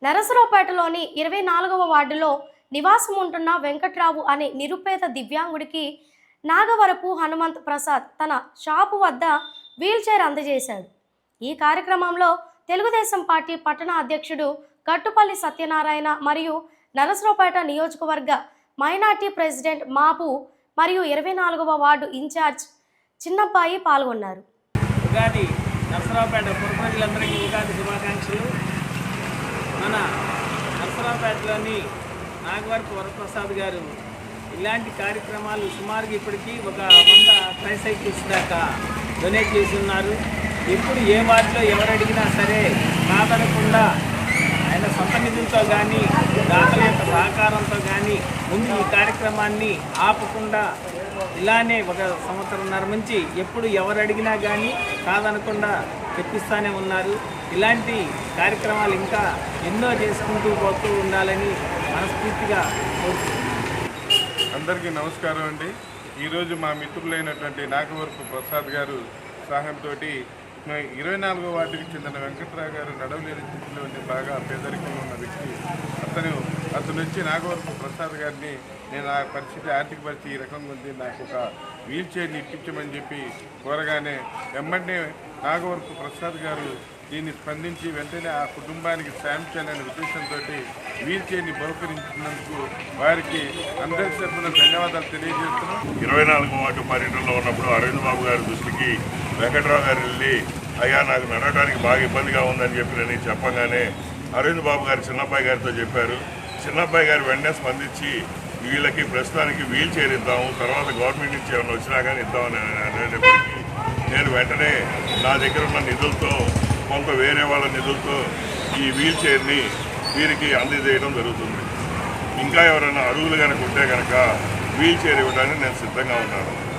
నరసరావుపేటలోని 24వ వార్డులో నివాసం ఉంటున్న వెంకట్రావు అనే నిరుపేద దివ్యాంగుడికి నాగవరపు హనుమంత్ ప్రసాద్ తన షాపు వద్ద వీల్చైర్ అందజేశాడు. ఈ కార్యక్రమంలో తెలుగుదేశం పార్టీ పట్టణ అధ్యక్షుడు గట్టుపల్లి సత్యనారాయణ మరియు నరసరావుపేట నియోజకవర్గ మైనార్టీ ప్రెసిడెంట్ మాపు మరియు 24వ వార్డు ఇన్ఛార్జ్ చిన్నబ్బాయి పాల్గొన్నారు. ఉగాది నరసరావుపేట పురప్రజలందరికీ ఉగాది శుభాకాంక్షలు. మన నరసరావుపేటలోని నాగవరపు వరప్రసాద్ గారు ఇలాంటి కార్యక్రమాలు సుమారుగా ఇప్పటికీ ఒక 100 ట్రైసైకిల్స్ దాకా డొనేట్ చేసి ఉన్నారు. ఎప్పుడు ఏ వార్డులో ఎవరు అడిగినా సరే కాదనకుండా ఆయన సొంత నిధులతో కానీ దాతల యొక్క సహకారంతో కానీ ముందు ఈ కార్యక్రమాన్ని ఆపకుండా ఇలానే ఒక సంవత్సరంన్నర నుంచి ఎప్పుడు ఎవరు అడిగినా కానీ కాదనకుండా తెప్పిస్తూనే ఉన్నారు. ఇలాంటి కార్యక్రమాలు ఇంకా ఎన్నో చేసుకుంటూ పోతూ ఉండాలని మనస్ఫూర్తిగా కోరుతున్నాను. అందరికీ నమస్కారం అండి. ఈరోజు మా మిత్రులైనటువంటి నాగవరపు ప్రసాద్ గారు సహాయంతో 24వ వార్డుకి చెందిన వెంకట్రావు గారు నడవలేని స్థితిలో ఉండి బాగా పేదరికంలో ఉన్న వ్యక్తి. అతను వచ్చి నాగవరపు ప్రసాద్ గారిని నేను ఆ ఆర్థిక పరిస్థితి ఈ రకంగా ఉంది, నాకు ఒక వీల్ చైర్ని ఇప్పించమని చెప్పి కోరగానే వెంబడే నాగవరపు ప్రసాద్ గారు దీన్ని స్పందించి వెంటనే ఆ కుటుంబానికి సాయం చేయాలనే ఉద్దేశంతో వీల్ చైర్ని బహుకరించినందుకు వారికి అందరి తరఫున ధన్యవాదాలు తెలియజేస్తున్నాం. 24వ వార్డు పర్యటనలో ఉన్నప్పుడు అరవింద్ బాబు గారి దృష్టికి వెంకట్రావు గారు వెళ్ళి, అయ్యా నాకు నడవడానికి బాగా ఇబ్బందిగా ఉందని చెప్పి నేను చెప్పగానే అరవింద్ బాబు గారు చిన్నబ్బాయి గారితో చెప్పారు. చిన్నబ్బాయి గారు వెంటనే స్పందించి వీళ్ళకి ప్రస్తుతానికి వీల్ చైర్ ఇద్దాము, తర్వాత గవర్నమెంట్ నుంచి ఏమైనా వచ్చినా కానీ ఇద్దామని అనేటప్పటికీ నేను వెంటనే నా దగ్గర ఉన్న నిధులతో కొంత వేరే వాళ్ళ నిధులతో ఈ వీల్ చైర్ని వీరికి అందజేయడం జరుగుతుంది. ఇంకా ఎవరైనా అడుగులు కనుక ఉంటే కనుక వీల్ చైర్ ఇవ్వడానికి నేను సిద్ధంగా ఉన్నాను.